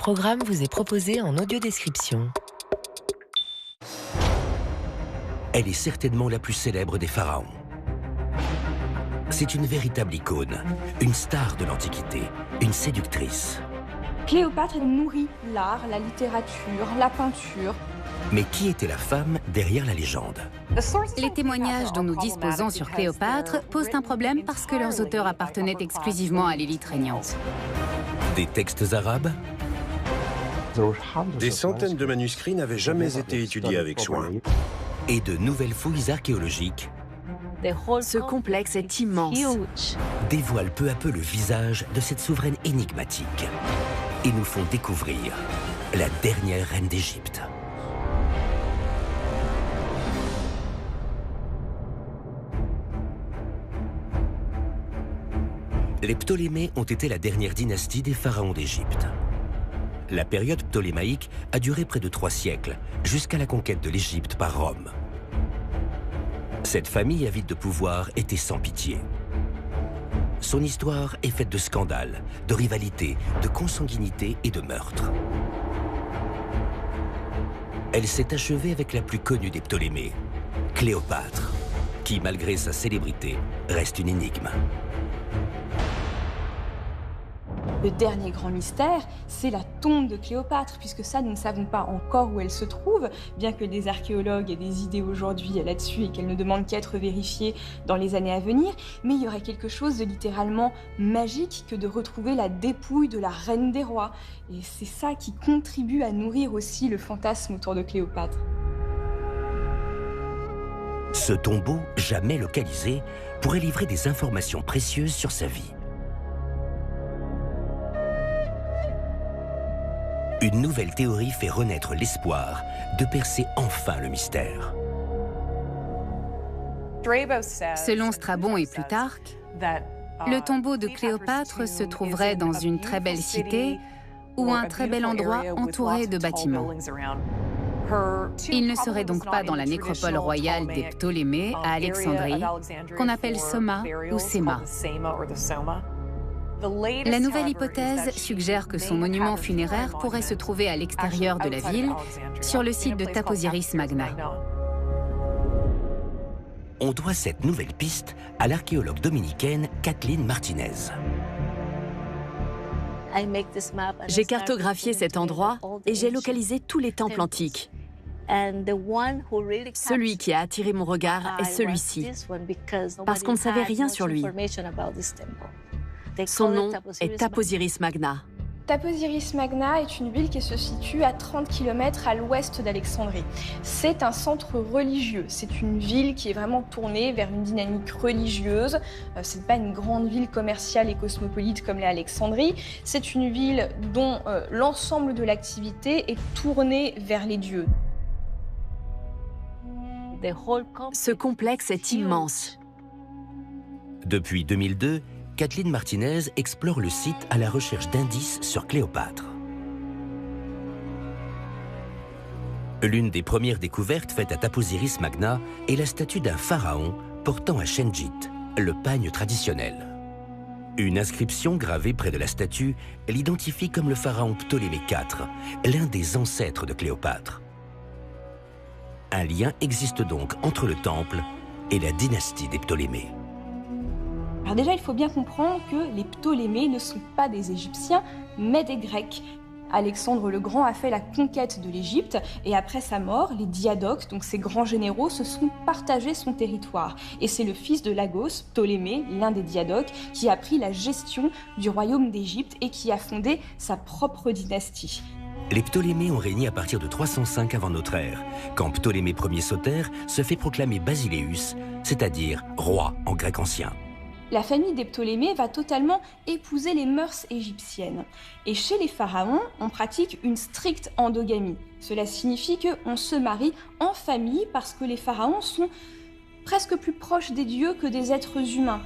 programme vous est proposé en audiodescription. Elle est certainement la plus célèbre des pharaons. C'est une véritable icône, une star de l'Antiquité, une séductrice. Cléopâtre nourrit l'art, la littérature, la peinture. Mais qui était la femme derrière la légende? Les témoignages dont nous disposons sur Cléopâtre posent un problème parce que leurs auteurs appartenaient exclusivement à l'élite régnante. Des textes arabes? Des centaines de manuscrits n'avaient jamais été étudiés avec soin. Et de nouvelles fouilles archéologiques Ce complexe est immense. dévoilent peu à peu le visage de cette souveraine énigmatique et nous font découvrir la dernière reine d'Égypte. Les Ptolémées ont été la dernière dynastie des pharaons d'Égypte. La période ptolémaïque a duré près de 3 siècles, jusqu'à la conquête de l'Égypte par Rome. Cette famille avide de pouvoir était sans pitié. Son histoire est faite de scandales, de rivalités, de consanguinité et de meurtres. Elle s'est achevée avec la plus connue des Ptolémées, Cléopâtre, qui, malgré sa célébrité, reste une énigme. Le dernier grand mystère, c'est la tombe de Cléopâtre, puisque ça, nous ne savons pas encore où elle se trouve, bien que des archéologues aient des idées aujourd'hui là-dessus et qu'elle ne demande qu'à être vérifiée dans les années à venir. Mais il y aurait quelque chose de littéralement magique que de retrouver la dépouille de la reine des rois. Et c'est ça qui contribue à nourrir aussi le fantasme autour de Cléopâtre. Ce tombeau, jamais localisé, pourrait livrer des informations précieuses sur sa vie. Une nouvelle théorie fait renaître l'espoir de percer enfin le mystère. Selon Strabon et Plutarque, le tombeau de Cléopâtre se trouverait dans une très belle cité ou un très bel endroit entouré de bâtiments. Il ne serait donc pas dans la nécropole royale des Ptolémées à Alexandrie, qu'on appelle Soma ou Séma. La nouvelle hypothèse suggère que son monument funéraire pourrait se trouver à l'extérieur de la ville, sur le site de Taposiris Magna. On doit cette nouvelle piste à l'archéologue dominicaine Kathleen Martinez. J'ai cartographié cet endroit et j'ai localisé tous les temples antiques. Celui qui a attiré mon regard est celui-ci, parce qu'on ne savait rien sur lui. Son nom est Taposiris Magna. Taposiris Magna est une ville qui se situe à 30 km à l'ouest d'Alexandrie. C'est un centre religieux. C'est une ville qui est vraiment tournée vers une dynamique religieuse. Ce n'est pas une grande ville commerciale et cosmopolite comme l'est Alexandrie. C'est une ville dont l'ensemble de l'activité est tourné vers les dieux. Ce complexe est immense. Depuis 2002, Kathleen Martinez explore le site à la recherche d'indices sur Cléopâtre. L'une des premières découvertes faites à Taposiris Magna est la statue d'un pharaon portant un shenjit, le pagne traditionnel. Une inscription gravée près de la statue l'identifie comme le pharaon Ptolémée IV, l'un des ancêtres de Cléopâtre. Un lien existe donc entre le temple et la dynastie des Ptolémées. Alors déjà, il faut bien comprendre que les Ptolémées ne sont pas des Égyptiens, mais des Grecs. Alexandre le Grand a fait la conquête de l'Égypte et après sa mort, les diadoques, donc ces grands généraux, se sont partagés son territoire. Et c'est le fils de Lagos, Ptolémée, l'un des diadoques, qui a pris la gestion du royaume d'Égypte et qui a fondé sa propre dynastie. Les Ptolémées ont régné à partir de 305 avant notre ère, quand Ptolémée Ier Soter se fait proclamer Basileus, c'est-à-dire roi en grec ancien. La famille des Ptolémées va totalement épouser les mœurs égyptiennes. Et chez les pharaons, on pratique une stricte endogamie. Cela signifie qu'on se marie en famille parce que les pharaons sont presque plus proches des dieux que des êtres humains.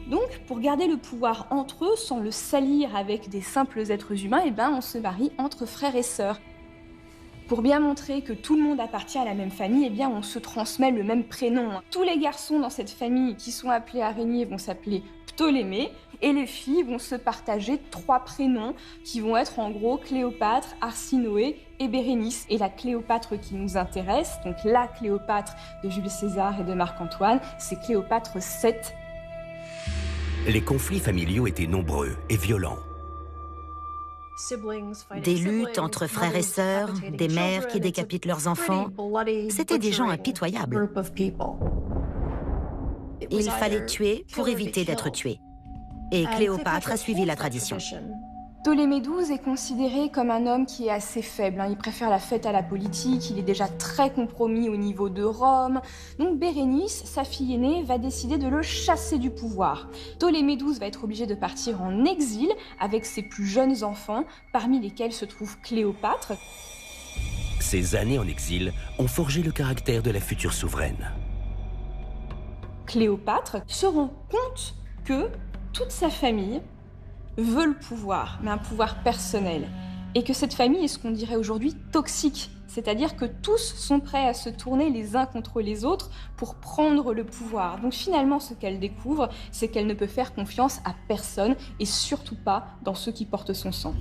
Donc, pour garder le pouvoir entre eux, sans le salir avec des simples êtres humains, on se marie entre frères et sœurs. Pour bien montrer que tout le monde appartient à la même famille, on se transmet le même prénom. Tous les garçons dans cette famille qui sont appelés à régner vont s'appeler Ptolémée. Et les filles vont se partager 3 prénoms qui vont être en gros Cléopâtre, Arsinoé et Bérénice. Et la Cléopâtre qui nous intéresse, donc la Cléopâtre de Jules César et de Marc-Antoine, c'est Cléopâtre VII. Les conflits familiaux étaient nombreux et violents. Des luttes entre frères et sœurs, des mères qui décapitent leurs enfants, c'étaient des gens impitoyables. Il fallait tuer pour éviter d'être tué. Et Cléopâtre a suivi la tradition. Ptolémée XII est considéré comme un homme qui est assez faible. Il préfère la fête à la politique, il est déjà très compromis au niveau de Rome. Donc Bérénice, sa fille aînée, va décider de le chasser du pouvoir. Ptolémée XII va être obligé de partir en exil avec ses plus jeunes enfants, parmi lesquels se trouve Cléopâtre. Ces années en exil ont forgé le caractère de la future souveraine. Cléopâtre se rend compte que toute sa famille veut le pouvoir, mais un pouvoir personnel. Et que cette famille est ce qu'on dirait aujourd'hui toxique. C'est-à-dire que tous sont prêts à se tourner les uns contre les autres pour prendre le pouvoir. Donc finalement, ce qu'elle découvre, c'est qu'elle ne peut faire confiance à personne, et surtout pas dans ceux qui portent son sang.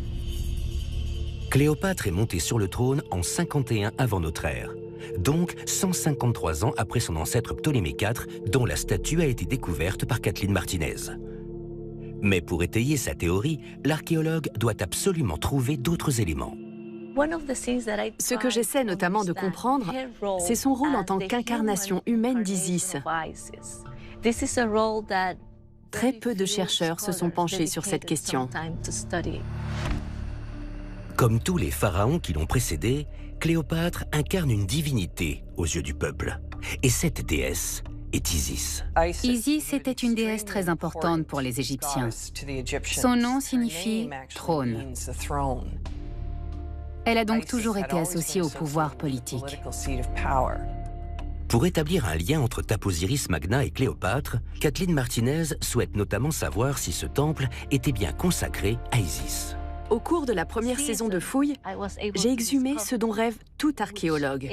Cléopâtre est montée sur le trône en 51 avant notre ère. Donc 153 ans après son ancêtre Ptolémée IV, dont la statue a été découverte par Kathleen Martinez. Mais pour étayer sa théorie, l'archéologue doit absolument trouver d'autres éléments. Ce que j'essaie notamment de comprendre, c'est son rôle en tant qu'incarnation humaine d'Isis. Très peu de chercheurs se sont penchés sur cette question. Comme tous les pharaons qui l'ont précédé, Cléopâtre incarne une divinité aux yeux du peuple. Et cette déesse est Isis. Isis était une déesse très importante pour les Égyptiens. Son nom signifie « trône ». Elle a donc toujours été associée au pouvoir politique. Pour établir un lien entre Taposiris Magna et Cléopâtre, Kathleen Martinez souhaite notamment savoir si ce temple était bien consacré à Isis. Au cours de la première saison de fouilles, j'ai exhumé ce dont rêve tout archéologue,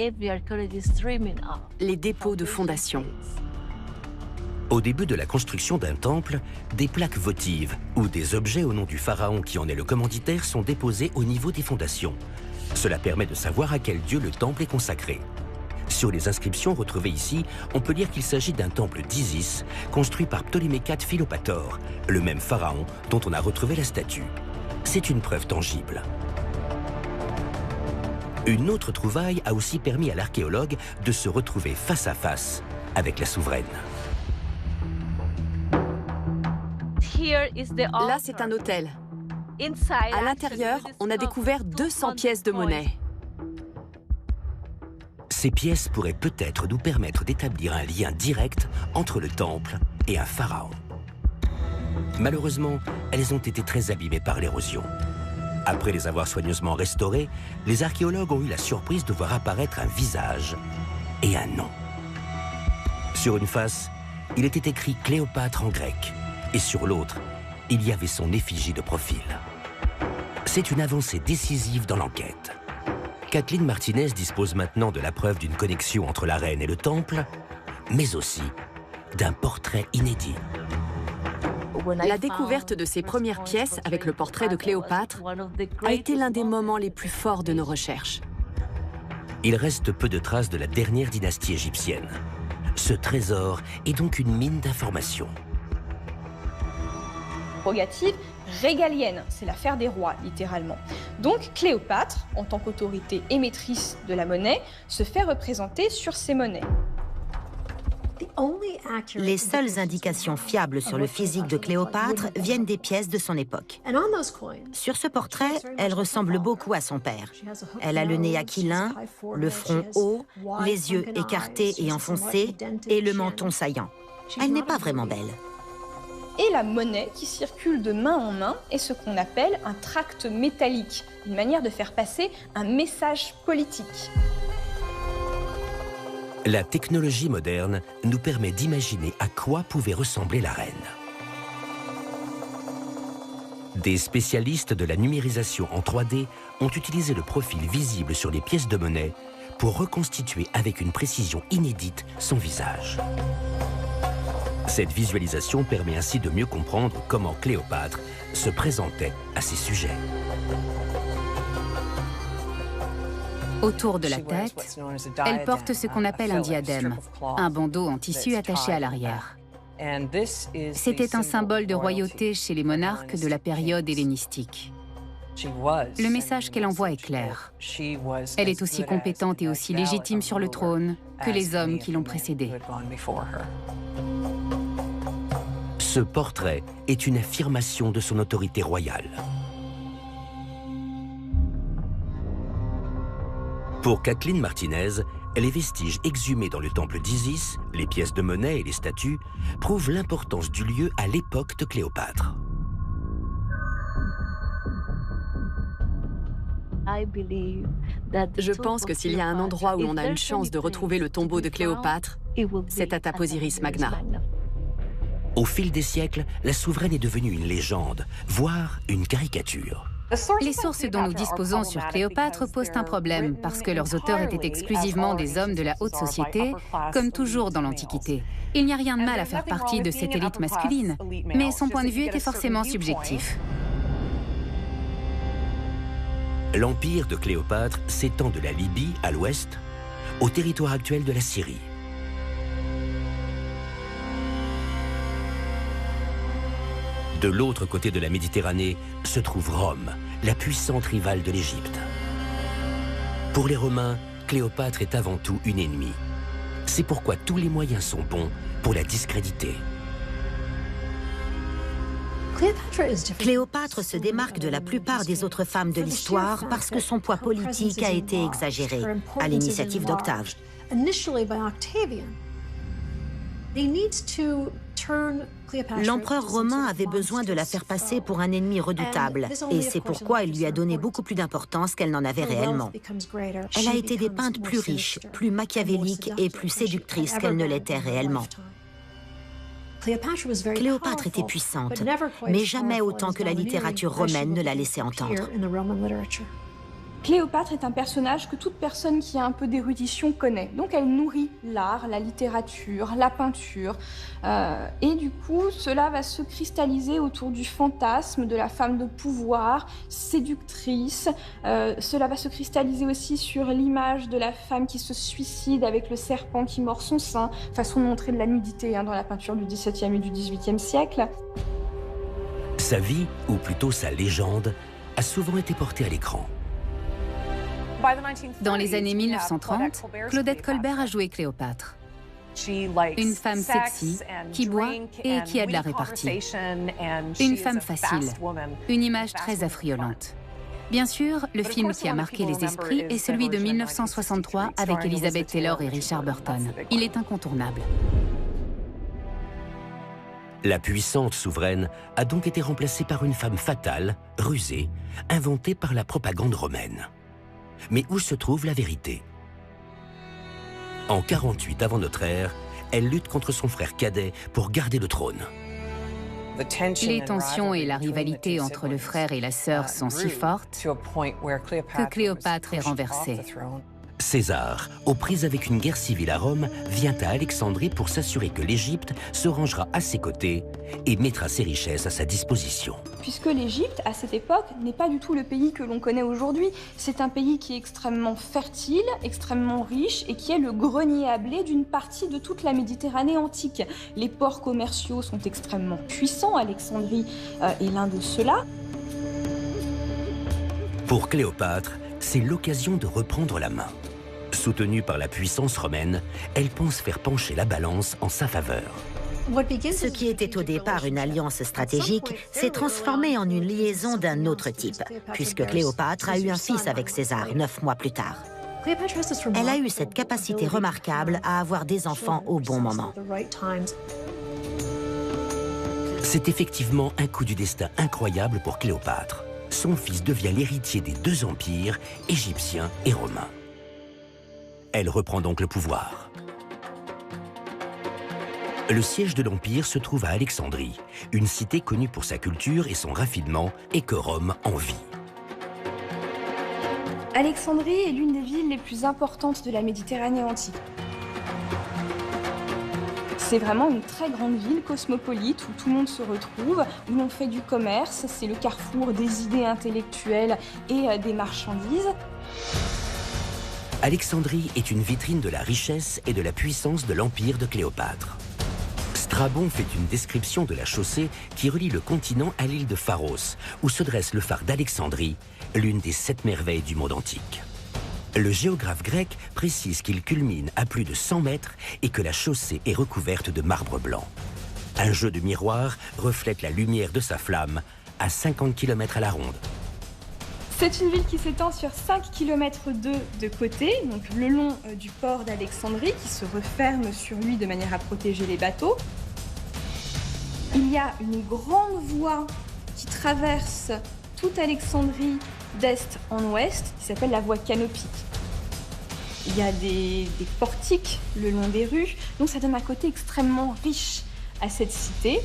les dépôts de fondations. Au début de la construction d'un temple, des plaques votives ou des objets au nom du pharaon qui en est le commanditaire sont déposés au niveau des fondations. Cela permet de savoir à quel dieu le temple est consacré. Sur les inscriptions retrouvées ici, on peut lire qu'il s'agit d'un temple d'Isis, construit par Ptolémée IV Philopator, le même pharaon dont on a retrouvé la statue. C'est une preuve tangible. Une autre trouvaille a aussi permis à l'archéologue de se retrouver face à face avec la souveraine. Là, c'est un autel. À l'intérieur, on a découvert 200 pièces de monnaie. Ces pièces pourraient peut-être nous permettre d'établir un lien direct entre le temple et un pharaon. Malheureusement, elles ont été très abîmées par l'érosion. Après les avoir soigneusement restaurées, les archéologues ont eu la surprise de voir apparaître un visage et un nom. Sur une face, il était écrit Cléopâtre en grec, et sur l'autre, il y avait son effigie de profil. C'est une avancée décisive dans l'enquête. Kathleen Martinez dispose maintenant de la preuve d'une connexion entre la reine et le temple, mais aussi d'un portrait inédit. La découverte de ces premières pièces avec le portrait de Cléopâtre a été l'un des moments les plus forts de nos recherches. Il reste peu de traces de la dernière dynastie égyptienne. Ce trésor est donc une mine d'informations. Prérogative régalienne, c'est l'affaire des rois, littéralement. Donc Cléopâtre, en tant qu'autorité émettrice de la monnaie, se fait représenter sur ces monnaies. Les seules indications fiables sur le physique de Cléopâtre viennent des pièces de son époque. Sur ce portrait, elle ressemble beaucoup à son père. Elle a le nez aquilin, le front haut, les yeux écartés et enfoncés, et le menton saillant. Elle n'est pas vraiment belle. Et la monnaie qui circule de main en main est ce qu'on appelle un tract métallique, une manière de faire passer un message politique. La technologie moderne nous permet d'imaginer à quoi pouvait ressembler la reine. Des spécialistes de la numérisation en 3D ont utilisé le profil visible sur les pièces de monnaie pour reconstituer avec une précision inédite son visage. Cette visualisation permet ainsi de mieux comprendre comment Cléopâtre se présentait à ses sujets. Autour de la tête, elle porte ce qu'on appelle un diadème, un bandeau en tissu attaché à l'arrière. C'était un symbole de royauté chez les monarques de la période hellénistique. Le message qu'elle envoie est clair. Elle est aussi compétente et aussi légitime sur le trône que les hommes qui l'ont précédée. Ce portrait est une affirmation de son autorité royale. Pour Kathleen Martinez, les vestiges exhumés dans le temple d'Isis, les pièces de monnaie et les statues, prouvent l'importance du lieu à l'époque de Cléopâtre. Je pense que s'il y a un endroit où l'on a une chance de retrouver le tombeau de Cléopâtre, c'est à Taposiris Magna. Au fil des siècles, la souveraine est devenue une légende, voire une caricature. Les sources dont nous disposons sur Cléopâtre posent un problème parce que leurs auteurs étaient exclusivement des hommes de la haute société, comme toujours dans l'Antiquité. Il n'y a rien de mal à faire partie de cette élite masculine, mais son point de vue était forcément subjectif. L'empire de Cléopâtre s'étend de la Libye à l'ouest au territoire actuel de la Syrie. De l'autre côté de la Méditerranée se trouve Rome, la puissante rivale de l'Égypte. Pour les Romains, Cléopâtre est avant tout une ennemie. C'est pourquoi tous les moyens sont bons pour la discréditer. Cléopâtre se démarque de la plupart des autres femmes de l'histoire parce que son poids politique a été exagéré, à l'initiative d'Octave. L'empereur romain avait besoin de la faire passer pour un ennemi redoutable, et c'est pourquoi il lui a donné beaucoup plus d'importance qu'elle n'en avait réellement. Elle a été dépeinte plus riche, plus machiavélique et plus séductrice qu'elle ne l'était réellement. Cléopâtre était puissante, mais jamais autant que la littérature romaine ne l'a laissé entendre. Cléopâtre est un personnage que toute personne qui a un peu d'érudition connaît. Donc elle nourrit l'art, la littérature, la peinture. Et du coup, cela va se cristalliser autour du fantasme de la femme de pouvoir, séductrice. Cela va se cristalliser aussi sur l'image de la femme qui se suicide avec le serpent qui mord son sein, façon de montrer de la nudité dans la peinture du XVIIe et du XVIIIe siècle. Sa vie, ou plutôt sa légende, a souvent été portée à l'écran. Dans les années 1930, Claudette Colbert a joué Cléopâtre. Une femme sexy, qui boit et qui a de la répartie. Une femme facile, une image très affriolante. Bien sûr, le film qui a marqué les esprits est celui de 1963 avec Elizabeth Taylor et Richard Burton. Il est incontournable. La puissante souveraine a donc été remplacée par une femme fatale, rusée, inventée par la propagande romaine. Mais où se trouve la vérité? En 48 avant notre ère, elle lutte contre son frère cadet pour garder le trône. Les tensions et la rivalité entre le frère et la sœur sont si fortes que Cléopâtre est renversée. César, aux prises avec une guerre civile à Rome, vient à Alexandrie pour s'assurer que l'Égypte se rangera à ses côtés et mettra ses richesses à sa disposition. Puisque l'Égypte, à cette époque, n'est pas du tout le pays que l'on connaît aujourd'hui. C'est un pays qui est extrêmement fertile, extrêmement riche et qui est le grenier à blé d'une partie de toute la Méditerranée antique. Les ports commerciaux sont extrêmement puissants, Alexandrie est l'un de ceux-là. Pour Cléopâtre, c'est l'occasion de reprendre la main. Soutenue par la puissance romaine, elle pense faire pencher la balance en sa faveur. Ce qui était au départ une alliance stratégique s'est transformé en une liaison d'un autre type, puisque Cléopâtre a eu un fils avec César 9 mois plus tard. Elle a eu cette capacité remarquable à avoir des enfants au bon moment. C'est effectivement un coup du destin incroyable pour Cléopâtre. Son fils devient l'héritier des deux empires, égyptien et romain. Elle reprend donc le pouvoir. Le siège de l'Empire se trouve à Alexandrie, une cité connue pour sa culture et son raffinement et que Rome envie. Alexandrie est l'une des villes les plus importantes de la Méditerranée antique. C'est vraiment une très grande ville cosmopolite où tout le monde se retrouve, où l'on fait du commerce, c'est le carrefour des idées intellectuelles et des marchandises. Alexandrie est une vitrine de la richesse et de la puissance de l'empire de Cléopâtre. Strabon fait une description de la chaussée qui relie le continent à l'île de Pharos, où se dresse le phare d'Alexandrie, l'une des 7 merveilles du monde antique. Le géographe grec précise qu'il culmine à plus de 100 mètres et que la chaussée est recouverte de marbre blanc. Un jeu de miroirs reflète la lumière de sa flamme à 50 km à la ronde. C'est une ville qui s'étend sur 5 km de côté, donc le long du port d'Alexandrie, qui se referme sur lui de manière à protéger les bateaux. Il y a une grande voie qui traverse toute Alexandrie d'est en ouest, qui s'appelle la voie canopique. Il y a des portiques le long des rues, donc ça donne un côté extrêmement riche à cette cité.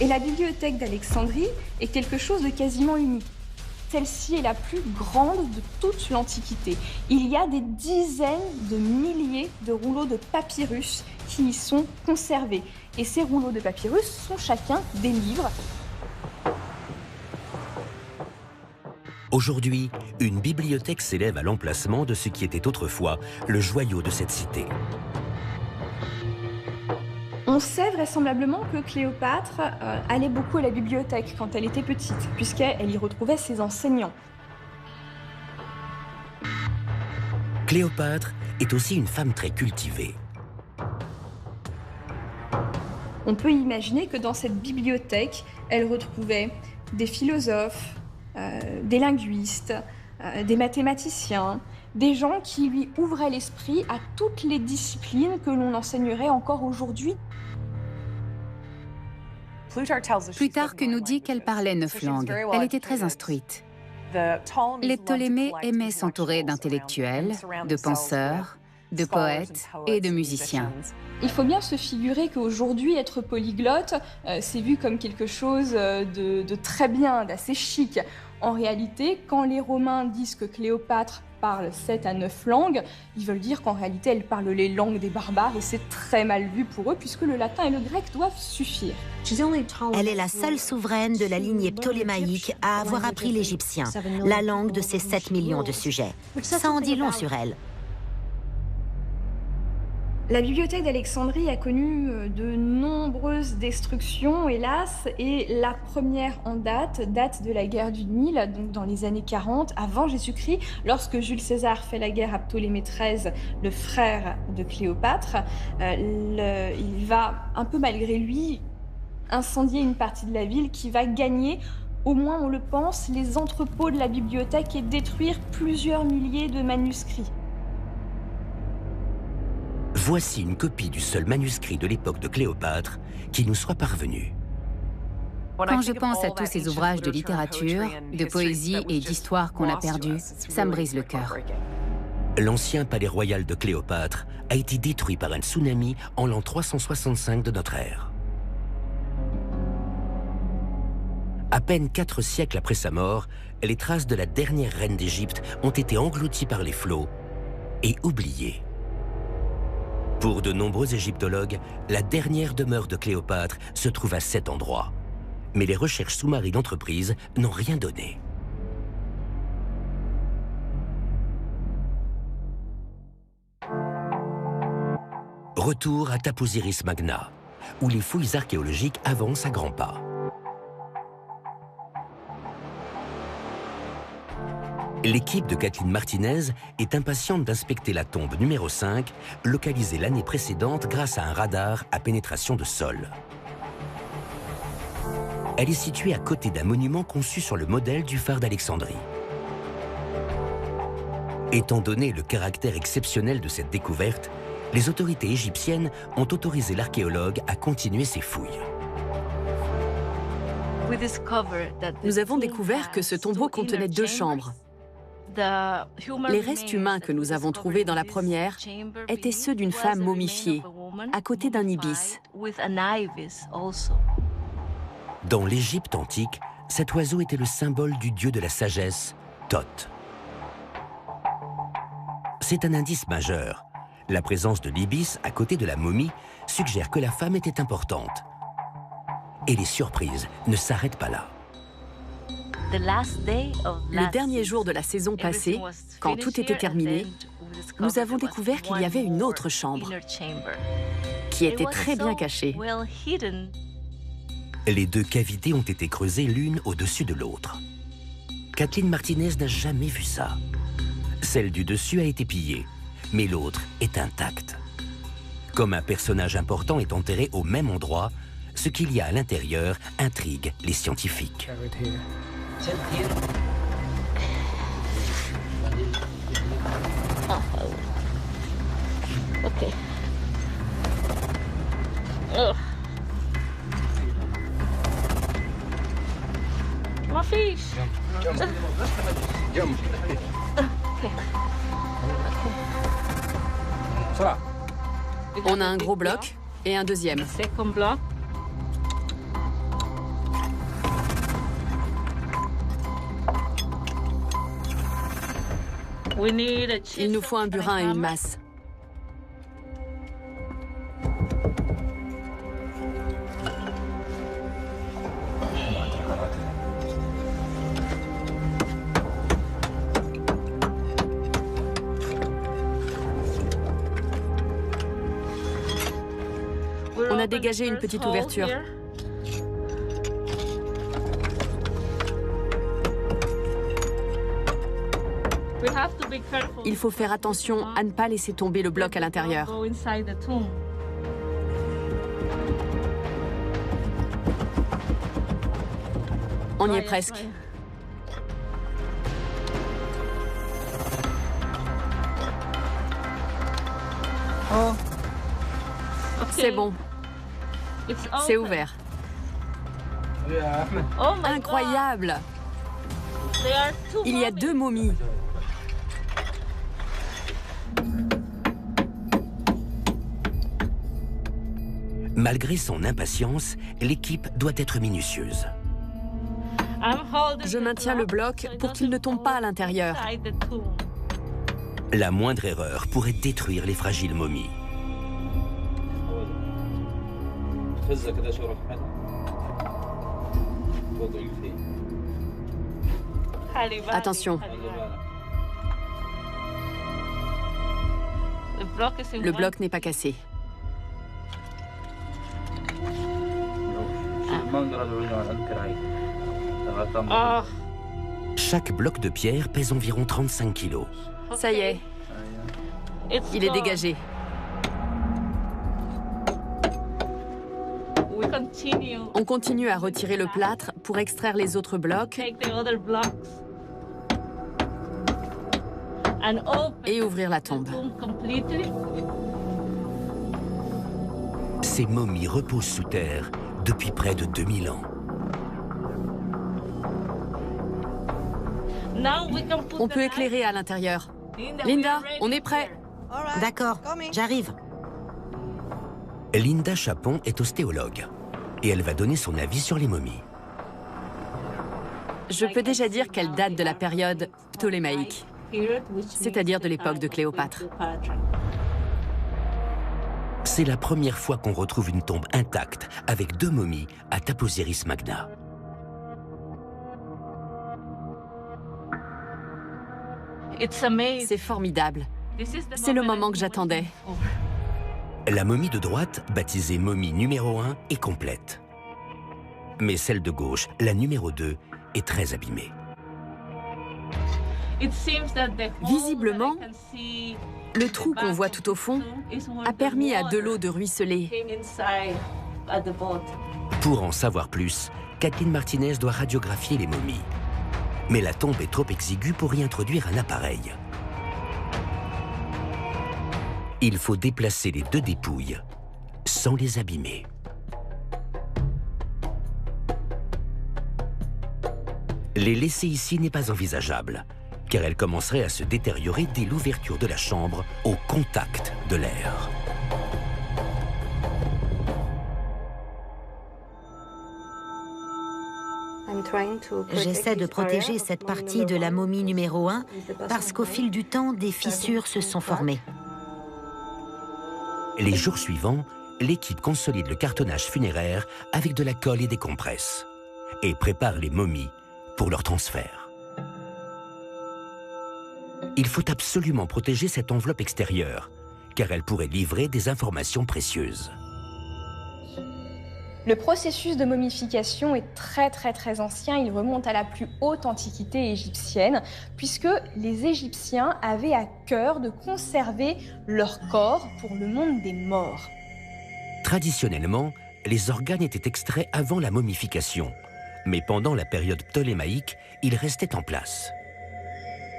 Et la bibliothèque d'Alexandrie est quelque chose de quasiment unique. Celle-ci est la plus grande de toute l'Antiquité. Il y a des dizaines de milliers de rouleaux de papyrus qui y sont conservés. Et ces rouleaux de papyrus sont chacun des livres. Aujourd'hui, une bibliothèque s'élève à l'emplacement de ce qui était autrefois le joyau de cette cité. On sait vraisemblablement que Cléopâtre allait beaucoup à la bibliothèque quand elle était petite, puisqu'elle y retrouvait ses enseignants. Cléopâtre est aussi une femme très cultivée. On peut imaginer que dans cette bibliothèque, elle retrouvait des philosophes, des linguistes, des mathématiciens, des gens qui lui ouvraient l'esprit à toutes les disciplines que l'on enseignerait encore aujourd'hui. Plutarque nous dit qu'elle parlait 9 langues. Elle était très instruite. Les Ptolémées aimaient s'entourer d'intellectuels, de penseurs, de poètes et de musiciens. Il faut bien se figurer qu'aujourd'hui, être polyglotte, c'est vu comme quelque chose de très bien, d'assez chic. En réalité, quand les Romains disent que Cléopâtre parle 7 à 9 langues, ils veulent dire qu'en réalité, elle parle les langues des barbares et c'est très mal vu pour eux puisque le latin et le grec doivent suffire. Elle est la seule souveraine de la lignée ptolémaïque à avoir appris l'égyptien, la langue de ses 7 millions de sujets. Ça en dit long sur elle. La bibliothèque d'Alexandrie a connu de nombreuses destructions, hélas, et la première en date de la guerre du Nil, donc dans les années 40, avant Jésus-Christ, lorsque Jules César fait la guerre à Ptolémée XIII, le frère de Cléopâtre. Il va, un peu malgré lui, incendier une partie de la ville qui va gagner, au moins on le pense, les entrepôts de la bibliothèque et détruire plusieurs milliers de manuscrits. Voici une copie du seul manuscrit de l'époque de Cléopâtre qui nous soit parvenu. Quand je pense à tous ces ouvrages de littérature, de poésie et d'histoire qu'on a perdus, ça me brise le cœur. L'ancien palais royal de Cléopâtre a été détruit par un tsunami en l'an 365 de notre ère. À peine 4 siècles après sa mort, les traces de la dernière reine d'Égypte ont été englouties par les flots et oubliées. Pour de nombreux égyptologues, la dernière demeure de Cléopâtre se trouve à cet endroit. Mais les recherches sous-marines d'entreprise n'ont rien donné. Retour à Taposiris Magna, où les fouilles archéologiques avancent à grands pas. L'équipe de Kathleen Martinez est impatiente d'inspecter la tombe numéro 5, localisée l'année précédente grâce à un radar à pénétration de sol. Elle est située à côté d'un monument conçu sur le modèle du phare d'Alexandrie. Étant donné le caractère exceptionnel de cette découverte, les autorités égyptiennes ont autorisé l'archéologue à continuer ses fouilles. Nous avons découvert que ce tombeau contenait 2 chambres. Les restes humains que nous avons trouvés dans la première étaient ceux d'une femme momifiée, à côté d'un ibis. Dans l'Égypte antique, cet oiseau était le symbole du dieu de la sagesse, Thoth. C'est un indice majeur. La présence de l'ibis à côté de la momie suggère que la femme était importante. Et les surprises ne s'arrêtent pas là. Le dernier jour de la saison passée, quand tout était terminé, nous avons découvert qu'il y avait une autre chambre qui était très bien cachée. Les deux cavités ont été creusées l'une au-dessus de l'autre. Kathleen Martinez n'a jamais vu ça. Celle du dessus a été pillée, mais l'autre est intacte. Comme un personnage important est enterré au même endroit, ce qu'il y a à l'intérieur intrigue les scientifiques. Okay. My fish. Jump. On a un gros bloc et un deuxième. Second block. Il nous faut un burin et une masse. On a dégagé une petite ouverture. Il faut faire attention à ne pas laisser tomber le bloc à l'intérieur. On y est presque. C'est bon. C'est ouvert. Incroyable! Il y a 2 momies. Malgré son impatience, l'équipe doit être minutieuse. Je maintiens le bloc pour qu'il ne tombe pas à l'intérieur. La moindre erreur pourrait détruire les fragiles momies. Attention. Le bloc n'est pas cassé. Chaque bloc de pierre pèse environ 35 kilos. Ça y est. Il est dégagé. On continue à retirer le plâtre pour extraire les autres blocs et ouvrir la tombe. Ces momies reposent sous terre depuis près de 2000 ans. On peut éclairer à l'intérieur. Linda, on est prêt. D'accord, j'arrive. Linda Chapon est ostéologue et elle va donner son avis sur les momies. Je peux déjà dire qu'elle date de la période ptolémaïque, c'est-à-dire de l'époque de Cléopâtre. C'est la première fois qu'on retrouve une tombe intacte avec 2 momies à Taposiris Magna. C'est formidable. C'est le moment que j'attendais. La momie de droite, baptisée momie numéro 1, est complète. Mais celle de gauche, la numéro 2, est très abîmée. Visiblement, le trou qu'on voit tout au fond a permis à de l'eau de ruisseler. Pour en savoir plus, Kathleen Martinez doit radiographier les momies. Mais la tombe est trop exiguë pour y introduire un appareil. Il faut déplacer les 2 dépouilles sans les abîmer. Les laisser ici n'est pas envisageable, car elles commenceraient à se détériorer dès l'ouverture de la chambre au contact de l'air. J'essaie de protéger cette partie de la momie numéro 1 parce qu'au fil du temps, des fissures se sont formées. Les jours suivants, l'équipe consolide le cartonnage funéraire avec de la colle et des compresses et prépare les momies pour leur transfert. Il faut absolument protéger cette enveloppe extérieure, car elle pourrait livrer des informations précieuses. Le processus de momification est très ancien, il remonte à la plus haute antiquité égyptienne, puisque les Égyptiens avaient à cœur de conserver leur corps pour le monde des morts. Traditionnellement, les organes étaient extraits avant la momification, mais pendant la période ptolémaïque, ils restaient en place.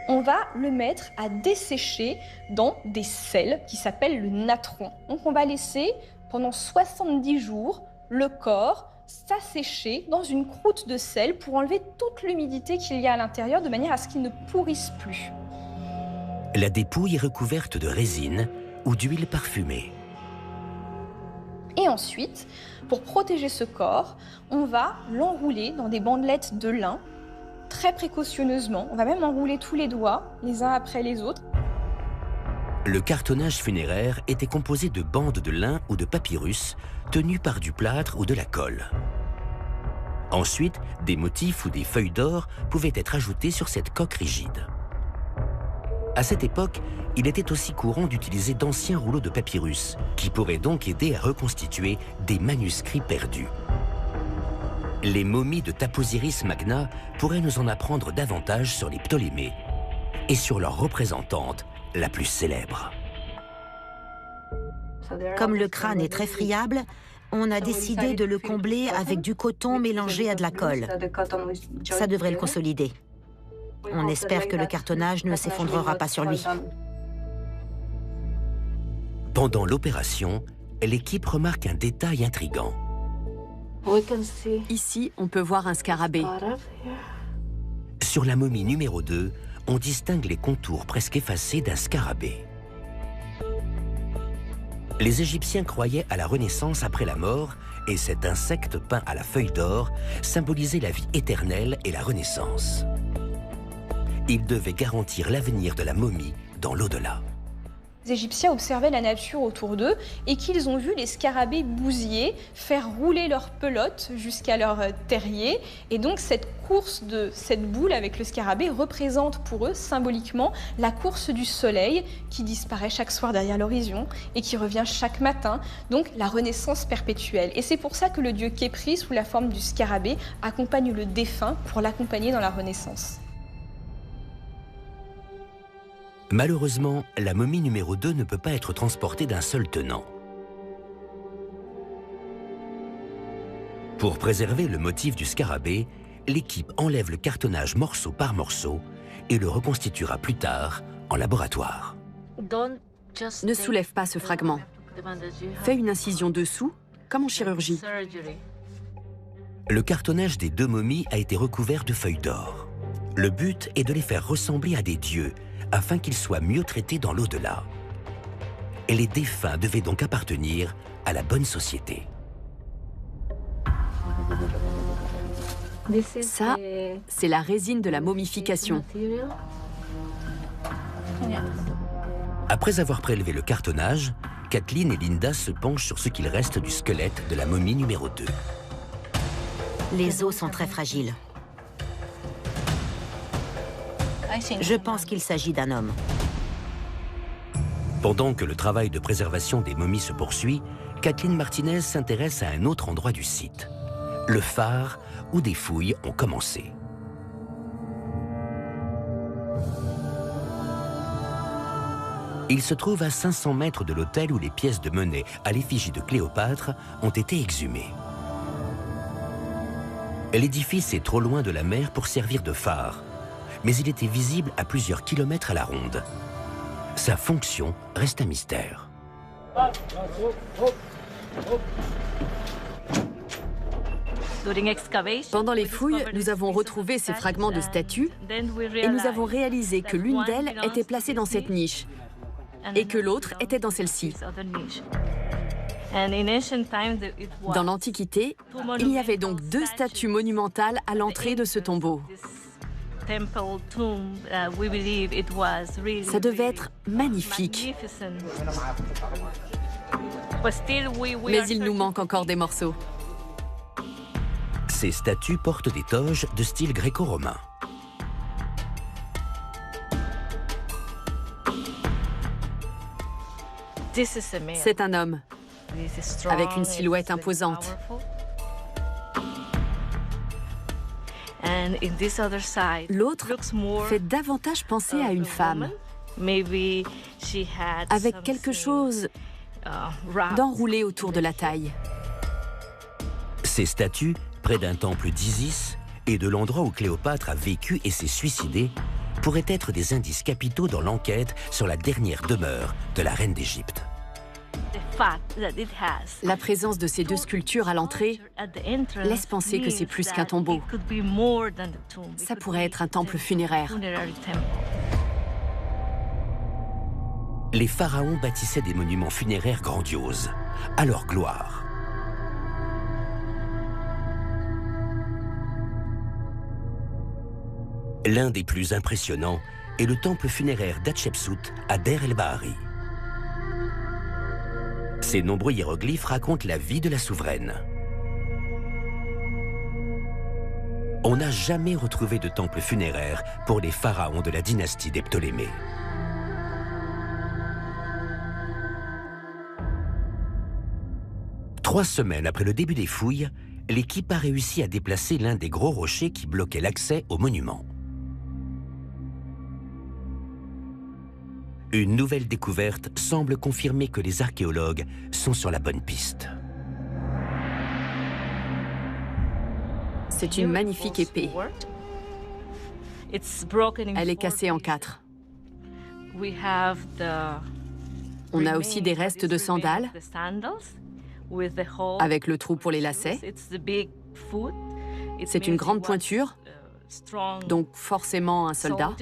On va le mettre à dessécher dans des sels qui s'appellent le natron. Donc on va laisser pendant 70 jours le corps s'assécher dans une croûte de sel pour enlever toute l'humidité qu'il y a à l'intérieur de manière à ce qu'il ne pourrisse plus. La dépouille est recouverte de résine ou d'huile parfumée. Et ensuite, pour protéger ce corps, on va l'enrouler dans des bandelettes de lin très précautionneusement. On va même enrouler tous les doigts, les uns après les autres. Le cartonnage funéraire était composé de bandes de lin ou de papyrus tenues par du plâtre ou de la colle. Ensuite, des motifs ou des feuilles d'or pouvaient être ajoutés sur cette coque rigide. À cette époque, il était aussi courant d'utiliser d'anciens rouleaux de papyrus, qui pourraient donc aider à reconstituer des manuscrits perdus. Les momies de Taposiris Magna pourraient nous en apprendre davantage sur les Ptolémées et sur leur représentante la plus célèbre. Comme le crâne est très friable, on a décidé de le combler avec du coton mélangé à de la colle. Ça devrait le consolider. On espère que le cartonnage ne s'effondrera pas sur lui. Pendant l'opération, l'équipe remarque un détail intrigant. Ici, on peut voir un scarabée. Sur la momie numéro 2, on distingue les contours presque effacés d'un scarabée. Les Égyptiens croyaient à la renaissance après la mort et cet insecte peint à la feuille d'or symbolisait la vie éternelle et la renaissance. Il devait garantir l'avenir de la momie dans l'au-delà. Les Égyptiens observaient la nature autour d'eux et qu'ils ont vu les scarabées bousiller faire rouler leurs pelotes jusqu'à leur terrier. Et donc cette course de cette boule avec le scarabée représente pour eux symboliquement la course du soleil qui disparaît chaque soir derrière l'horizon et qui revient chaque matin, donc la renaissance perpétuelle. Et c'est pour ça que le dieu Khépri, sous la forme du scarabée, accompagne le défunt pour l'accompagner dans la renaissance. Malheureusement, la momie numéro 2 ne peut pas être transportée d'un seul tenant. Pour préserver le motif du scarabée, l'équipe enlève le cartonnage morceau par morceau et le reconstituera plus tard en laboratoire. Ne soulève pas ce fragment. Fais une incision dessous, comme en chirurgie. Le cartonnage des deux momies a été recouvert de feuilles d'or. Le but est de les faire ressembler à des dieux, afin qu'ils soient mieux traités dans l'au-delà. Et les défunts devaient donc appartenir à la bonne société. Ça, c'est la résine de la momification. Après avoir prélevé le cartonnage, Kathleen et Linda se penchent sur ce qu'il reste du squelette de la momie numéro 2. Les os sont très fragiles. Je pense qu'il s'agit d'un homme. Pendant que le travail de préservation des momies se poursuit, Kathleen Martinez s'intéresse à un autre endroit du site, le phare où des fouilles ont commencé. Il se trouve à 500 mètres de l'hôtel où les pièces de monnaie à l'effigie de Cléopâtre ont été exhumées. L'édifice est trop loin de la mer pour servir de phare, mais il était visible à plusieurs kilomètres à la ronde. Sa fonction reste un mystère. Pendant les fouilles, nous avons retrouvé ces fragments de statues et nous avons réalisé que l'une d'elles était placée dans cette niche et que l'autre était dans celle-ci. Dans l'Antiquité, il y avait donc 2 statues monumentales à l'entrée de ce tombeau. Ça devait être magnifique. Mais il nous manque encore des morceaux. Ces statues portent des toges de style gréco-romain. C'est un homme, avec une silhouette imposante. L'autre fait davantage penser à une femme, avec quelque chose d'enroulé autour de la taille. Ces statues, près d'un temple d'Isis et de l'endroit où Cléopâtre a vécu et s'est suicidée, pourraient être des indices capitaux dans l'enquête sur la dernière demeure de la reine d'Égypte. La présence de ces deux sculptures à l'entrée laisse penser que c'est plus qu'un tombeau. Ça pourrait être un temple funéraire. Les pharaons bâtissaient des monuments funéraires grandioses, à leur gloire. L'un des plus impressionnants est le temple funéraire d'Hatchepsout à Der el-Bahari. Ces nombreux hiéroglyphes racontent la vie de la souveraine. On n'a jamais retrouvé de temple funéraire pour les pharaons de la dynastie des Ptolémées. Trois semaines après le début des fouilles, l'équipe a réussi à déplacer l'un des gros rochers qui bloquait l'accès au monument. Une nouvelle découverte semble confirmer que les archéologues sont sur la bonne piste. C'est une magnifique épée. Elle est cassée en 4. On a aussi des restes de sandales, avec le trou pour les lacets. C'est une grande pointure, donc forcément un soldat.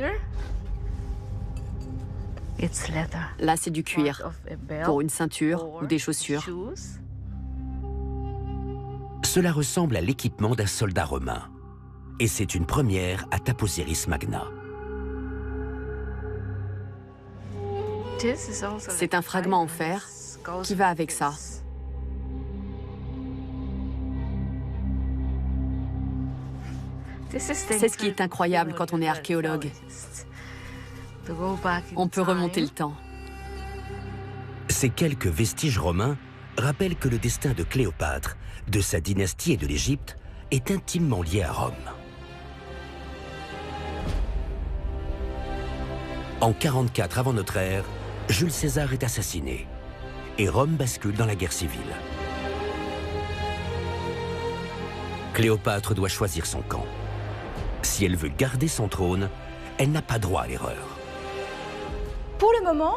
Là, c'est du cuir, pour une ceinture ou des chaussures. Cela ressemble à l'équipement d'un soldat romain. Et c'est une première à Taposiris Magna. C'est un fragment en fer qui va avec ça. C'est ce qui est incroyable quand on est archéologue. On peut remonter le temps. Ces quelques vestiges romains rappellent que le destin de Cléopâtre, de sa dynastie et de l'Égypte est intimement lié à Rome. En 44 avant notre ère, Jules César est assassiné et Rome bascule dans la guerre civile. Cléopâtre doit choisir son camp. Si elle veut garder son trône, elle n'a pas droit à l'erreur. Pour le moment,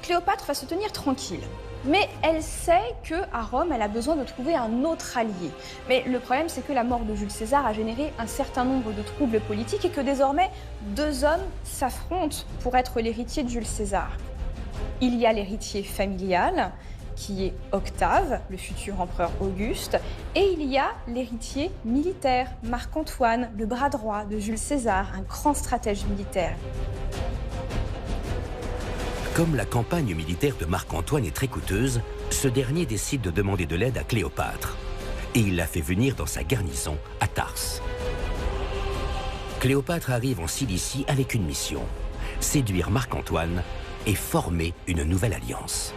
Cléopâtre va se tenir tranquille. Mais elle sait qu'à Rome, elle a besoin de trouver un autre allié. Mais le problème, c'est que la mort de Jules César a généré un certain nombre de troubles politiques et que désormais, deux hommes s'affrontent pour être l'héritier de Jules César. Il y a l'héritier familial, qui est Octave, le futur empereur Auguste, et il y a l'héritier militaire, Marc-Antoine, le bras droit de Jules César, un grand stratège militaire. Comme la campagne militaire de Marc-Antoine est très coûteuse, ce dernier décide de demander de l'aide à Cléopâtre. Et il la fait venir dans sa garnison à Tarse. Cléopâtre arrive en Cilicie avec une mission, séduire Marc-Antoine et former une nouvelle alliance.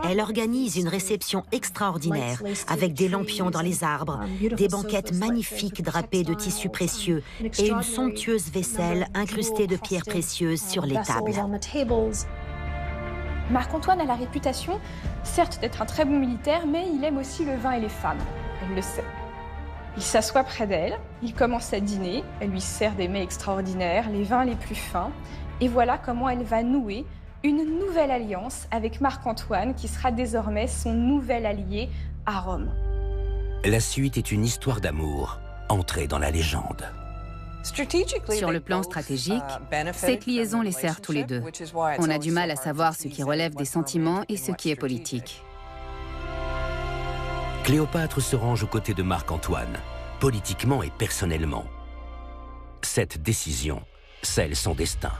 Elle organise une réception extraordinaire avec des lampions dans les arbres, des banquettes magnifiques drapées de tissus précieux et une somptueuse vaisselle incrustée de pierres précieuses sur les tables. Marc-Antoine a la réputation, certes d'être un très bon militaire, mais il aime aussi le vin et les femmes. Elle le sait. Il s'assoit près d'elle, il commence à dîner, elle lui sert des mets extraordinaires, les vins les plus fins, et voilà comment elle va nouer une nouvelle alliance avec Marc-Antoine qui sera désormais son nouvel allié à Rome. La suite est une histoire d'amour entrée dans la légende. Sur le plan stratégique, cette liaison les sert tous les deux. On a du mal à savoir ce qui relève des sentiments et ce qui est politique. Cléopâtre se range aux côtés de Marc-Antoine, politiquement et personnellement. Cette décision scelle son destin.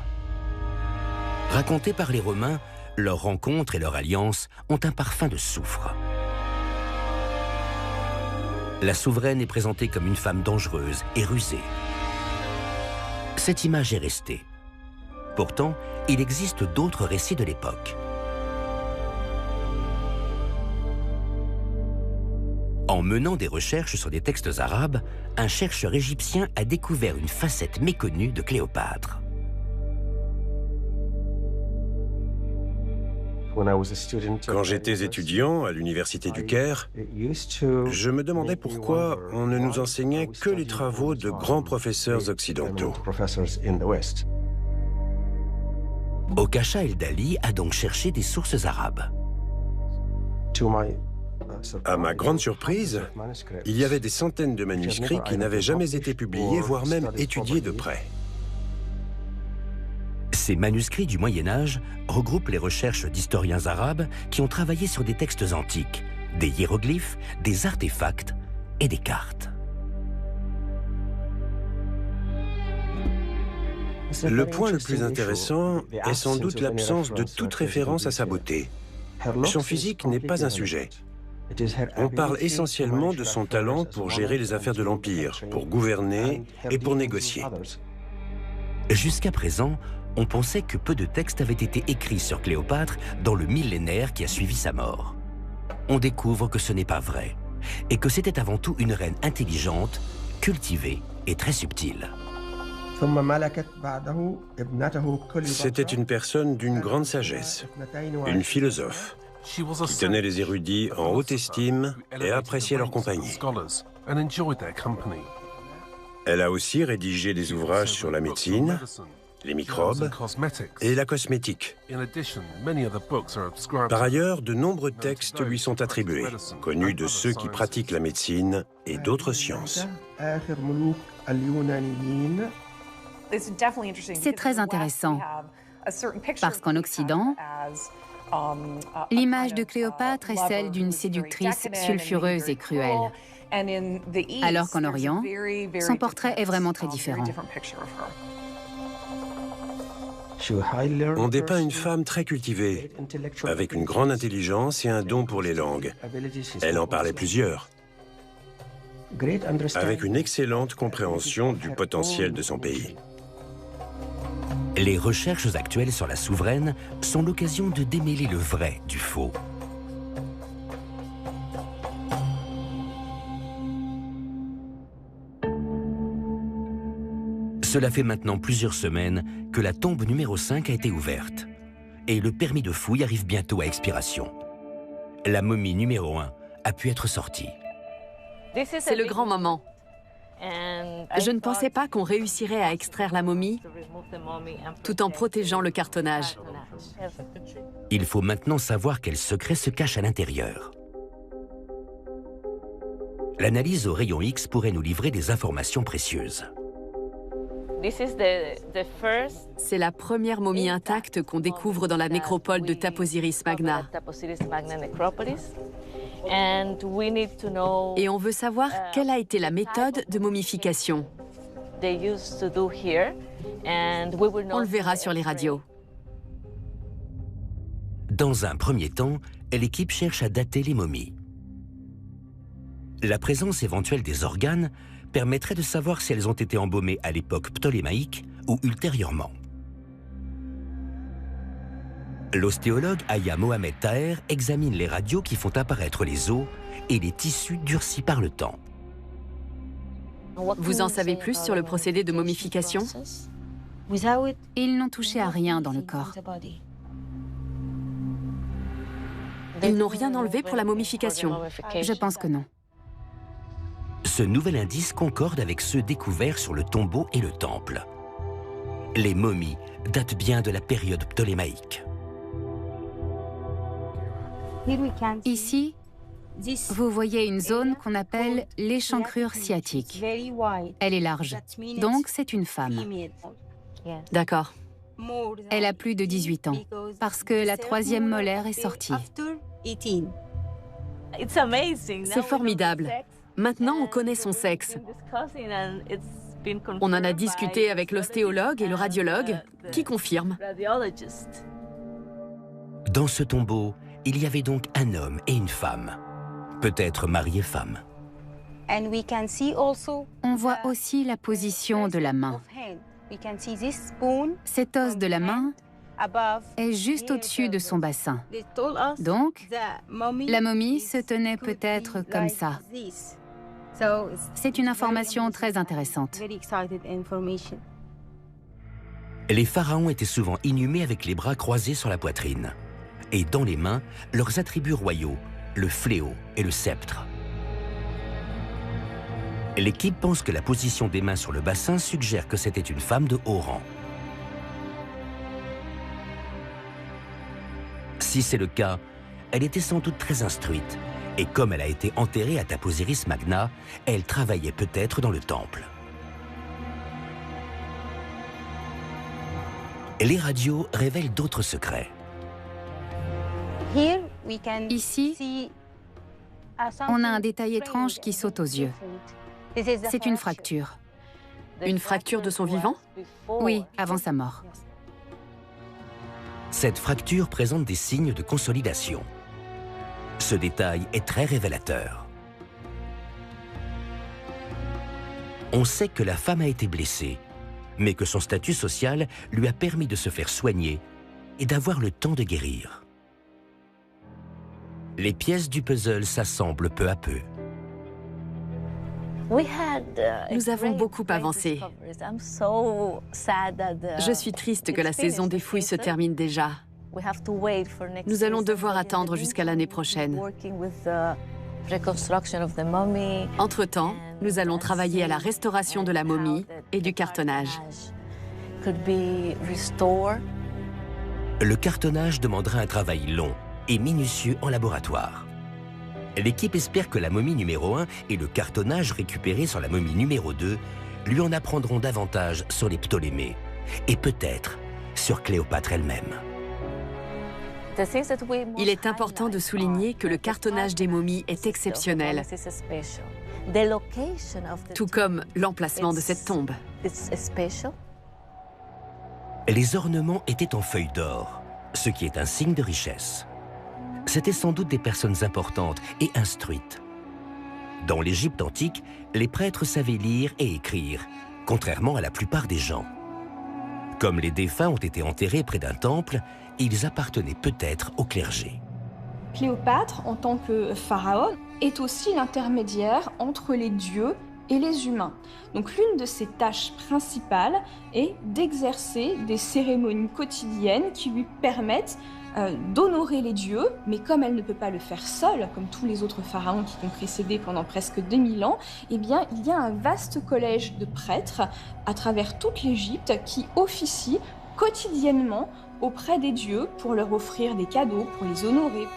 Raconté par les Romains, Leur rencontre et leur alliance ont un parfum de soufre. La souveraine est présentée comme une femme dangereuse et rusée. Cette image est restée. Pourtant, il existe d'autres récits de l'époque. En menant des recherches sur des textes arabes, un chercheur égyptien a découvert une facette méconnue de Cléopâtre. Quand j'étais étudiant à l'université du Caire, je me demandais pourquoi on ne nous enseignait que les travaux de grands professeurs occidentaux. Okasha El-Dali a donc cherché des sources arabes. À ma grande surprise, il y avait des centaines de manuscrits qui n'avaient jamais été publiés, voire même étudiés de près. Ces manuscrits du Moyen-Âge regroupent les recherches d'historiens arabes qui ont travaillé sur des textes antiques, des hiéroglyphes, des artefacts et des cartes. Le point le plus intéressant est sans doute l'absence de toute référence à sa beauté. Son physique n'est pas un sujet. On parle essentiellement de son talent pour gérer les affaires de l'Empire, pour gouverner et pour négocier. Jusqu'à présent, on pensait que peu de textes avaient été écrits sur Cléopâtre dans le millénaire qui a suivi sa mort. On découvre que ce n'est pas vrai, et que c'était avant tout une reine intelligente, cultivée et très subtile. C'était une personne d'une grande sagesse, une philosophe, qui tenait les érudits en haute estime et appréciait leur compagnie. Elle a aussi rédigé des ouvrages sur la médecine, les microbes et la cosmétique. Par ailleurs, de nombreux textes lui sont attribués, connus de ceux qui pratiquent la médecine et d'autres sciences. C'est très intéressant, parce qu'en Occident, l'image de Cléopâtre est celle d'une séductrice sulfureuse et cruelle, alors qu'en Orient, son portrait est vraiment très différent. On dépeint une femme très cultivée, avec une grande intelligence et un don pour les langues. Elle en parlait plusieurs, avec une excellente compréhension du potentiel de son pays. Les recherches actuelles sur la souveraine sont l'occasion de démêler le vrai du faux. Cela fait maintenant plusieurs semaines que la tombe numéro 5 a été ouverte. Et le permis de fouille arrive bientôt à expiration. La momie numéro 1 a pu être sortie. C'est le grand moment. Je ne pensais pas qu'on réussirait à extraire la momie tout en protégeant le cartonnage. Il faut maintenant savoir quels secrets se cachent à l'intérieur. L'analyse au rayon X pourrait nous livrer des informations précieuses. C'est la première momie intacte qu'on découvre dans la nécropole de Taposiris Magna. Et on veut savoir quelle a été la méthode de momification. On le verra sur les radios. Dans un premier temps, l'équipe cherche à dater les momies. La présence éventuelle des organes permettrait de savoir si elles ont été embaumées à l'époque ptolémaïque ou ultérieurement. L'ostéologue Aya Mohamed Taher examine les radios qui font apparaître les os et les tissus durcis par le temps. Vous en savez plus sur le procédé de momification? Ils n'ont touché à rien dans le corps. Ils n'ont rien enlevé pour la momification? Je pense que non. Ce nouvel indice concorde avec ceux découverts sur le tombeau et le temple. Les momies datent bien de la période ptolémaïque. Ici, vous voyez une zone qu'on appelle l'échancrure sciatique. Elle est large, donc c'est une femme. D'accord. Elle a plus de 18 ans, parce que la troisième molaire est sortie. C'est formidable. Maintenant, on connaît son sexe. On en a discuté avec l'ostéologue et le radiologue, qui confirment. Dans ce tombeau, il y avait donc un homme et une femme, peut-être mari et femme. On voit aussi la position de la main. Cet os de la main est juste au-dessus de son bassin. Donc, la momie se tenait peut-être comme ça. C'est une information très intéressante. Les pharaons étaient souvent inhumés avec les bras croisés sur la poitrine. Et dans les mains, leurs attributs royaux, le fléau et le sceptre. L'équipe pense que la position des mains sur le bassin suggère que c'était une femme de haut rang. Si c'est le cas, elle était sans doute très instruite, et comme elle a été enterrée à Taposiris Magna, elle travaillait peut-être dans le temple. Les radios révèlent d'autres secrets. Ici, on a un détail étrange qui saute aux yeux. C'est une fracture. Une fracture de son vivant? Oui, avant sa mort. Cette fracture présente des signes de consolidation. Ce détail est très révélateur. On sait que la femme a été blessée, mais que son statut social lui a permis de se faire soigner et d'avoir le temps de guérir. Les pièces du puzzle s'assemblent peu à peu. Nous avons beaucoup avancé. Je suis triste que la saison des fouilles se termine déjà. Nous allons devoir attendre jusqu'à l'année prochaine. Entre-temps, nous allons travailler à la restauration de la momie et du cartonnage. Le cartonnage demandera un travail long et minutieux en laboratoire. L'équipe espère que la momie numéro 1 et le cartonnage récupéré sur la momie numéro 2 lui en apprendront davantage sur les Ptolémées et peut-être sur Cléopâtre elle-même. Il est important de souligner que le cartonnage des momies est exceptionnel, tout comme l'emplacement de cette tombe. Les ornements étaient en feuilles d'or, ce qui est un signe de richesse. C'étaient sans doute des personnes importantes et instruites. Dans l'Égypte antique, les prêtres savaient lire et écrire, contrairement à la plupart des gens. Comme les défunts ont été enterrés près d'un temple, ils appartenaient peut-être au clergé. Cléopâtre, en tant que pharaon, est aussi l'intermédiaire entre les dieux et les humains. Donc l'une de ses tâches principales est d'exercer des cérémonies quotidiennes qui lui permettent d'honorer les dieux, mais comme elle ne peut pas le faire seule, comme tous les autres pharaons qui l'ont précédé pendant presque 2000 ans, eh bien, il y a un vaste collège de prêtres à travers toute l'Égypte qui officient quotidiennement auprès des dieux pour leur offrir des cadeaux, pour les honorer.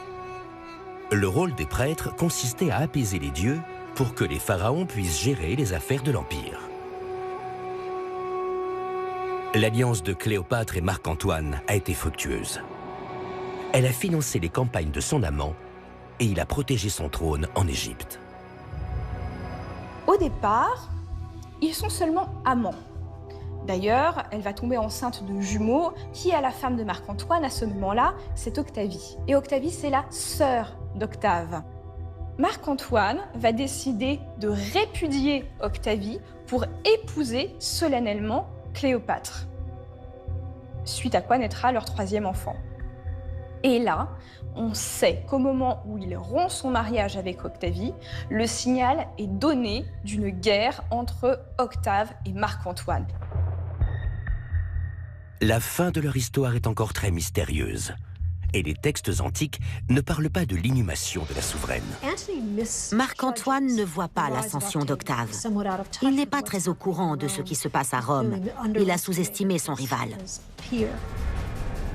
Le rôle des prêtres consistait à apaiser les dieux pour que les pharaons puissent gérer les affaires de l'Empire. L'alliance de Cléopâtre et Marc-Antoine a été fructueuse. Elle a financé les campagnes de son amant et il a protégé son trône en Égypte. Au départ, ils sont seulement amants. D'ailleurs, elle va tomber enceinte de jumeaux. Qui est la femme de Marc-Antoine à ce moment-là? C'est Octavie. Et Octavie, c'est la sœur d'Octave. Marc-Antoine va décider de répudier Octavie pour épouser solennellement Cléopâtre. Suite à quoi naîtra leur troisième enfant. Et là, on sait qu'au moment où il rompt son mariage avec Octavie, le signal est donné d'une guerre entre Octave et Marc-Antoine. La fin de leur histoire est encore très mystérieuse. Et les textes antiques ne parlent pas de l'inhumation de la souveraine. Marc-Antoine ne voit pas l'ascension d'Octave. Il n'est pas très au courant de ce qui se passe à Rome. Il a sous-estimé son rival.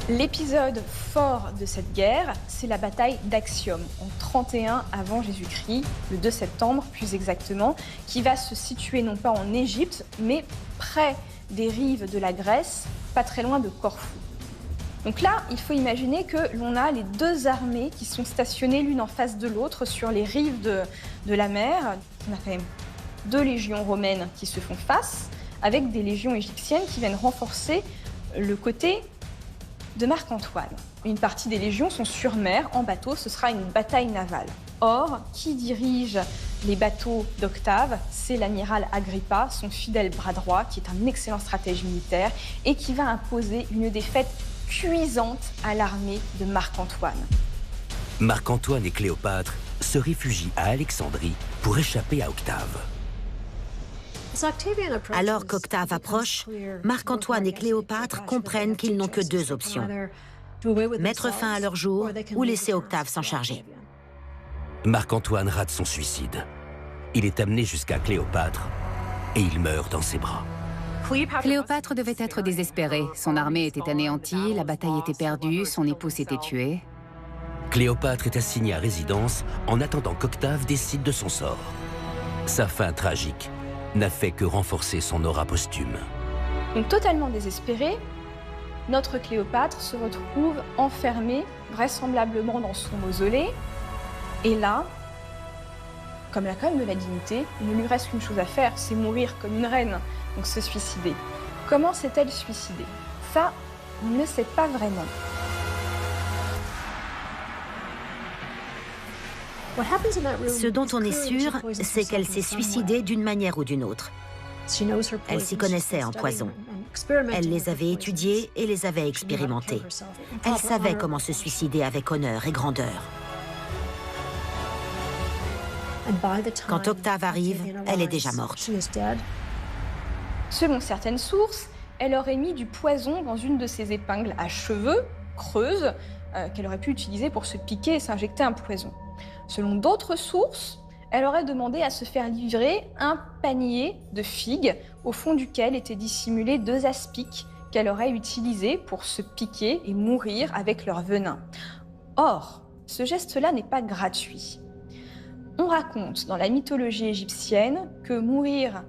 L'épisode fort de cette guerre, c'est la bataille d'Actium, en 31 avant Jésus-Christ, le 2 septembre plus exactement, qui va se situer non pas en Égypte, mais près des rives de la Grèce, pas très loin de Corfou. Donc là, il faut imaginer que l'on a les deux armées qui sont stationnées l'une en face de l'autre sur les rives de la mer. On a quand même 2 légions romaines qui se font face, avec des légions égyptiennes qui viennent renforcer le côté de Marc-Antoine. Une partie des légions sont sur mer, en bateau, ce sera une bataille navale. Or, qui dirige les bateaux d'Octave? C'est l'amiral Agrippa, son fidèle bras droit, qui est un excellent stratège militaire et qui va imposer une défaite cuisante à l'armée de Marc-Antoine. Marc-Antoine et Cléopâtre se réfugient à Alexandrie pour échapper à Octave. Alors qu'Octave approche, Marc-Antoine et Cléopâtre comprennent qu'ils n'ont que deux options. Mettre fin à leur jour ou laisser Octave s'en charger. Marc-Antoine rate son suicide. Il est amené jusqu'à Cléopâtre et il meurt dans ses bras. Cléopâtre devait être désespérée. Son armée était anéantie, la bataille était perdue, son époux s'était tué. Cléopâtre est assignée à résidence en attendant qu'Octave décide de son sort. Sa fin tragique n'a fait que renforcer son aura posthume. Donc totalement désespérée, notre Cléopâtre se retrouve enfermée, vraisemblablement dans son mausolée. Et là, comme elle a quand même de la dignité, il ne lui reste qu'une chose à faire, c'est mourir comme une reine, donc se suicider. Comment s'est-elle suicidée? Ça, on ne sait pas vraiment. Ce dont on est sûr, c'est qu'elle s'est suicidée d'une manière ou d'une autre. Elle s'y connaissait en poison. Elle les avait étudiés et les avait expérimentés. Elle savait comment se suicider avec honneur et grandeur. Quand Octave arrive, elle est déjà morte. Selon certaines sources, elle aurait mis du poison dans une de ses épingles à cheveux, creuses, qu'elle aurait pu utiliser pour se piquer et s'injecter un poison. Selon d'autres sources, elle aurait demandé à se faire livrer un panier de figues au fond duquel étaient dissimulés 2 aspics qu'elle aurait utilisés pour se piquer et mourir avec leur venin. Or, ce geste-là n'est pas gratuit. On raconte dans la mythologie égyptienne que mourir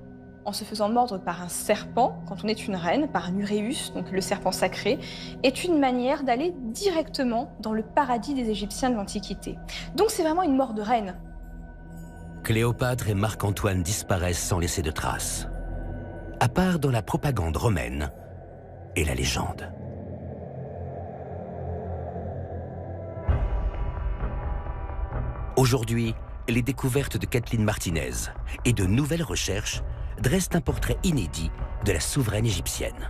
en se faisant mordre par un serpent, quand on est une reine, par un uréus, donc le serpent sacré, est une manière d'aller directement dans le paradis des Égyptiens de l'Antiquité. Donc c'est vraiment une mort de reine. Cléopâtre et Marc-Antoine disparaissent sans laisser de traces, à part dans la propagande romaine et la légende. Aujourd'hui, les découvertes de Kathleen Martinez et de nouvelles recherches dressent un portrait inédit de la souveraine égyptienne.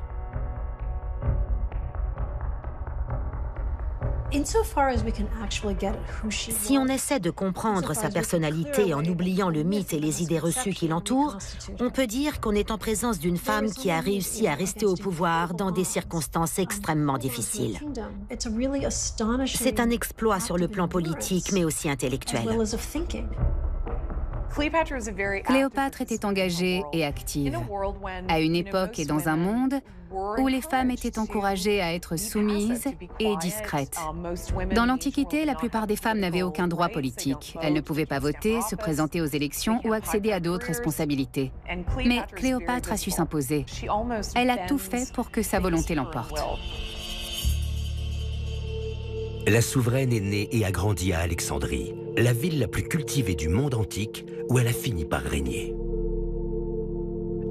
Si on essaie de comprendre sa personnalité en oubliant le mythe et les idées reçues qui l'entourent, on peut dire qu'on est en présence d'une femme qui a réussi à rester au pouvoir dans des circonstances extrêmement difficiles. C'est un exploit sur le plan politique, mais aussi intellectuel. Cléopâtre était engagée et active, à une époque et dans un monde où les femmes étaient encouragées à être soumises et discrètes. Dans l'Antiquité, la plupart des femmes n'avaient aucun droit politique. Elles ne pouvaient pas voter, se présenter aux élections ou accéder à d'autres responsabilités. Mais Cléopâtre a su s'imposer. Elle a tout fait pour que sa volonté l'emporte. La souveraine est née et a grandi à Alexandrie, la ville la plus cultivée du monde antique, où elle a fini par régner.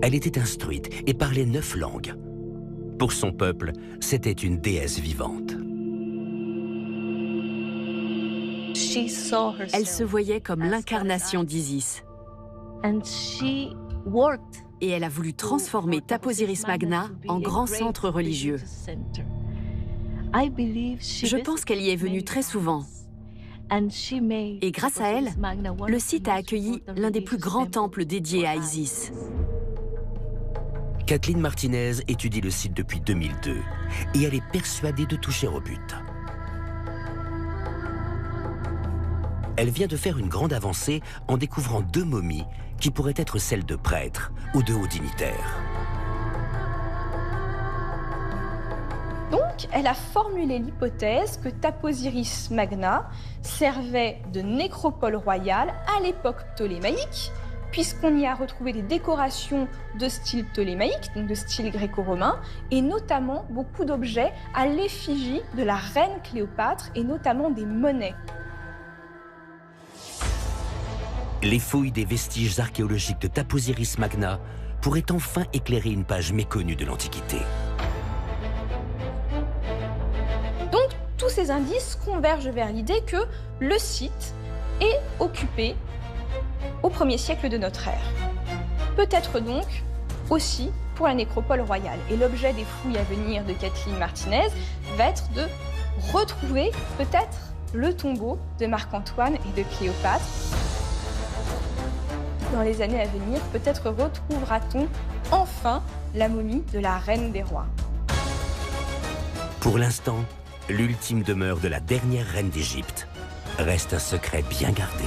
Elle était instruite et parlait 9 langues. Pour son peuple, c'était une déesse vivante. Elle se voyait comme l'incarnation d'Isis. Et elle a voulu transformer Taposiris Magna en grand centre religieux. Je pense qu'elle y est venue très souvent. Et grâce à elle, le site a accueilli l'un des plus grands temples dédiés à Isis. Kathleen Martinez étudie le site depuis 2002 et elle est persuadée de toucher au but. Elle vient de faire une grande avancée en découvrant 2 momies qui pourraient être celles de prêtres ou de hauts dignitaires. Donc, elle a formulé l'hypothèse que Taposiris Magna servait de nécropole royale à l'époque ptolémaïque, puisqu'on y a retrouvé des décorations de style ptolémaïque, donc de style gréco-romain, et notamment beaucoup d'objets à l'effigie de la reine Cléopâtre, et notamment des monnaies. Les fouilles des vestiges archéologiques de Taposiris Magna pourraient enfin éclairer une page méconnue de l'Antiquité. ces indices convergent vers l'idée que le site est occupé au 1er siècle de notre ère. Peut-être donc aussi pour la nécropole royale. Et l'objet des fouilles à venir de Kathleen Martinez va être de retrouver peut-être le tombeau de Marc-Antoine et de Cléopâtre. Dans les années à venir, peut-être retrouvera-t-on enfin la momie de la reine des rois. Pour l'instant, l'ultime demeure de la dernière reine d'Égypte reste un secret bien gardé.